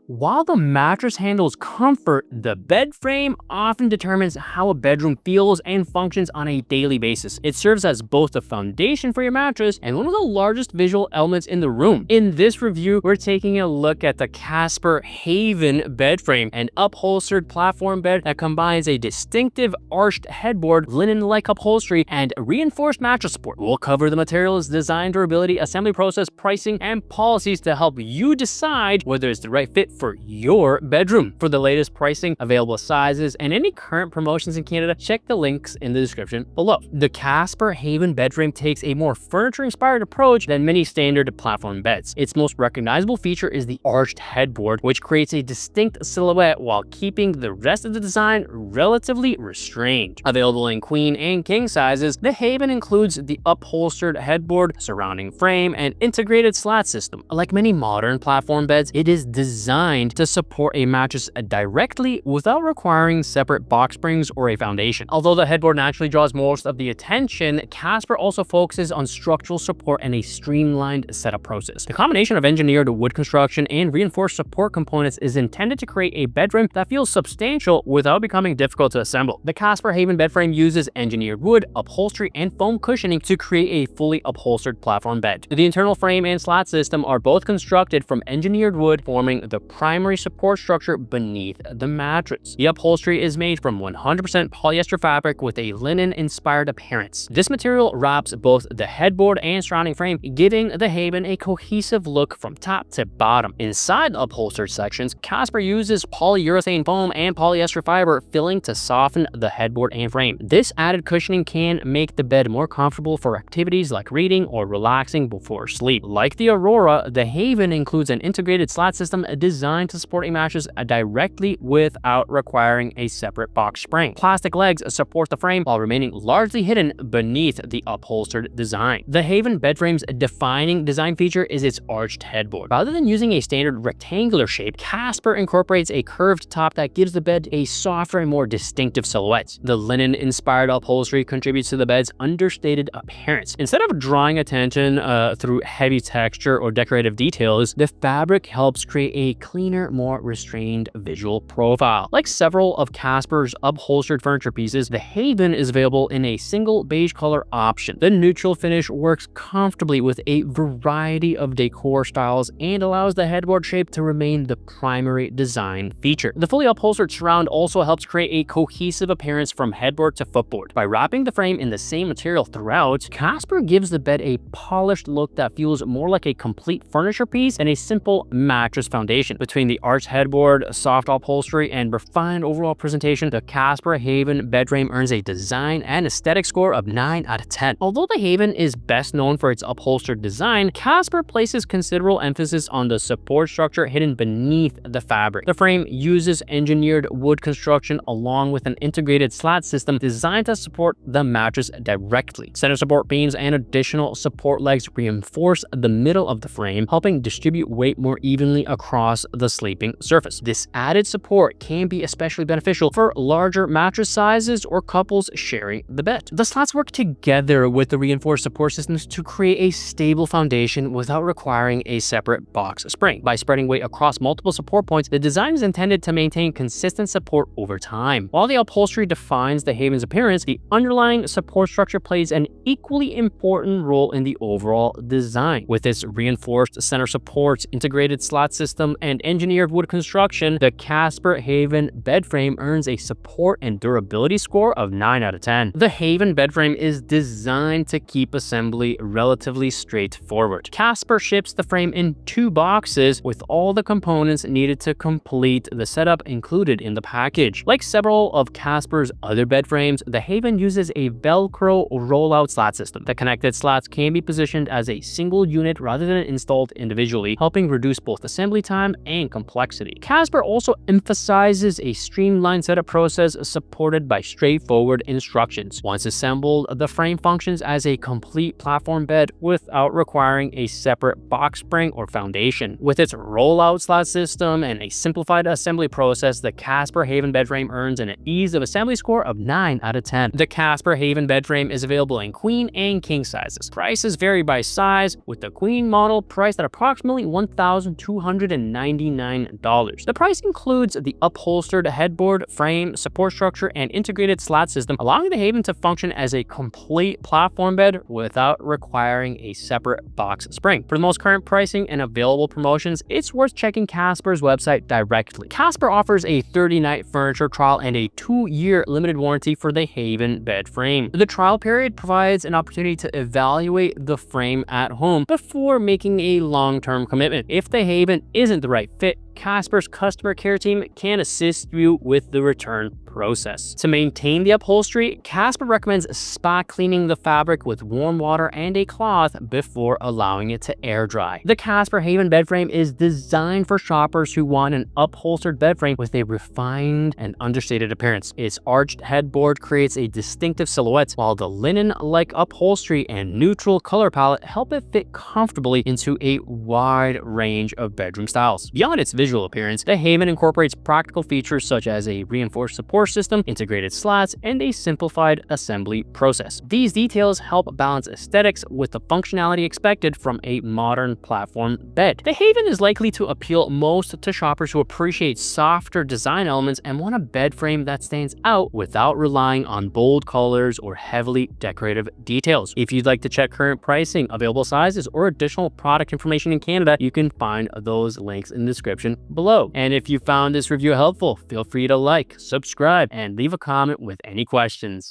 While the mattress handles comfort, the bed frame often determines how a bedroom feels and functions on a daily basis. It serves as both the foundation for your mattress and one of the largest visual elements in the room. In this review, we're taking a look at the Casper Haven Bed Frame, an upholstered platform bed that combines a distinctive arched headboard, linen-like upholstery, and reinforced mattress support. We'll cover the materials, design, durability, assembly process, pricing, and policies to help you decide whether it's the right fit for your bedroom. For the latest pricing, available sizes, and any current promotions in Canada, check the links in the description below. The Casper Haven Bed Frame takes a more furniture-inspired approach than many standard platform beds. Its most recognizable feature is the arched headboard, which creates a distinct silhouette while keeping the rest of the design relatively restrained. Available in queen and king sizes, the Haven includes the upholstered headboard, surrounding frame, and integrated slat system. Like many modern platform beds, it is designed to support a mattress directly without requiring separate box springs or a foundation. Although the headboard naturally draws most of the attention, Casper also focuses on structural support and a streamlined setup process. The combination of engineered wood construction and reinforced support components is intended to create a bed frame that feels substantial without becoming difficult to assemble. The Casper Haven bed frame uses engineered wood, upholstery, and foam cushioning to create a fully upholstered platform bed. The internal frame and slat system are both constructed from engineered wood, forming the primary support structure beneath the mattress. The upholstery is made from 100% polyester fabric with a linen-inspired appearance. This material wraps both the headboard and surrounding frame, giving the Haven a cohesive look from top to bottom. Inside the upholstered sections, Casper uses polyurethane foam and polyester fiber filling to soften the headboard and frame. This added cushioning can make the bed more comfortable for activities like reading or relaxing before sleep. Like the Aurora, the Haven includes an integrated slat system designed to support a mattress directly without requiring a separate box spring. Plastic legs support the frame while remaining largely hidden beneath the upholstered design. The Haven bed frame's defining design feature is its arched headboard. Rather than using a standard rectangular shape, Casper incorporates a curved top that gives the bed a softer and more distinctive silhouette. The linen-inspired upholstery contributes to the bed's understated appearance. Instead of drawing attention through heavy texture or decorative details, the fabric helps create a cleaner, more restrained visual profile. Like several of Casper's upholstered furniture pieces, the Haven is available in a single beige color option. The neutral finish works comfortably with a variety of decor styles and allows the headboard shape to remain the primary design feature. The fully upholstered surround also helps create a cohesive appearance from headboard to footboard. By wrapping the frame in the same material throughout, Casper gives the bed a polished look that feels more like a complete furniture piece than a simple mattress foundation. Between the arched headboard, soft upholstery, and refined overall presentation, the Casper Haven bed frame earns a design and aesthetic score of 9 out of 10. Although the Haven is best known for its upholstered design, Casper places considerable emphasis on the support structure hidden beneath the fabric. The frame uses engineered wood construction along with an integrated slat system designed to support the mattress directly. Center support beams and additional support legs reinforce the middle of the frame, helping distribute weight more evenly across the sleeping surface. This added support can be especially beneficial for larger mattress sizes or couples sharing the bed. The slats work together with the reinforced support systems to create a stable foundation without requiring a separate box spring. By spreading weight across multiple support points, the design is intended to maintain consistent support over time. While the upholstery defines the Haven's appearance, the underlying support structure plays an equally important role in the overall design. With its reinforced center supports, integrated slat system, and engineered wood construction, the Casper Haven bed frame earns a support and durability score of 9 out of 10. The Haven bed frame is designed to keep assembly relatively straightforward. Casper ships the frame in 2 boxes with all the components needed to complete the setup included in the package. Like several of Casper's other bed frames, the Haven uses a Velcro rollout slat system. The connected slats can be positioned as a single unit rather than installed individually, helping reduce both assembly time and complexity. Casper also emphasizes a streamlined setup process supported by straightforward instructions. Once assembled, the frame functions as a complete platform bed without requiring a separate box spring or foundation. With its rollout slat system and a simplified assembly process, the Casper Haven bed frame earns an ease of assembly score of 9 out of 10. The Casper Haven bed frame is available in queen and king sizes. Prices vary by size, with the queen model priced at approximately $1,290 $99. The price includes the upholstered headboard, frame, support structure, and integrated slat system, allowing the Haven to function as a complete platform bed without requiring a separate box spring. For the most current pricing and available promotions, it's worth checking Casper's website directly. Casper offers a 30-night furniture trial and a 2-year limited warranty for the Haven bed frame. The trial period provides an opportunity to evaluate the frame at home before making a long-term commitment. If the Haven isn't the right fit, Casper's customer care team can assist you with the return process. To maintain the upholstery, Casper recommends spot cleaning the fabric with warm water and a cloth before allowing it to air dry. The Casper Haven bed frame is designed for shoppers who want an upholstered bed frame with a refined and understated appearance. Its arched headboard creates a distinctive silhouette, while the linen-like upholstery and neutral color palette help it fit comfortably into a wide range of bedroom styles. Beyond its visual appearance, the Haven incorporates practical features such as a reinforced support system, integrated slats, and a simplified assembly process. These details help balance aesthetics with the functionality expected from a modern platform bed. The Haven is likely to appeal most to shoppers who appreciate softer design elements and want a bed frame that stands out without relying on bold colors or heavily decorative details. If you'd like to check current pricing, available sizes, or additional product information in Canada, you can find those links in the description below. And if you found this review helpful, feel free to like, subscribe, and leave a comment with any questions.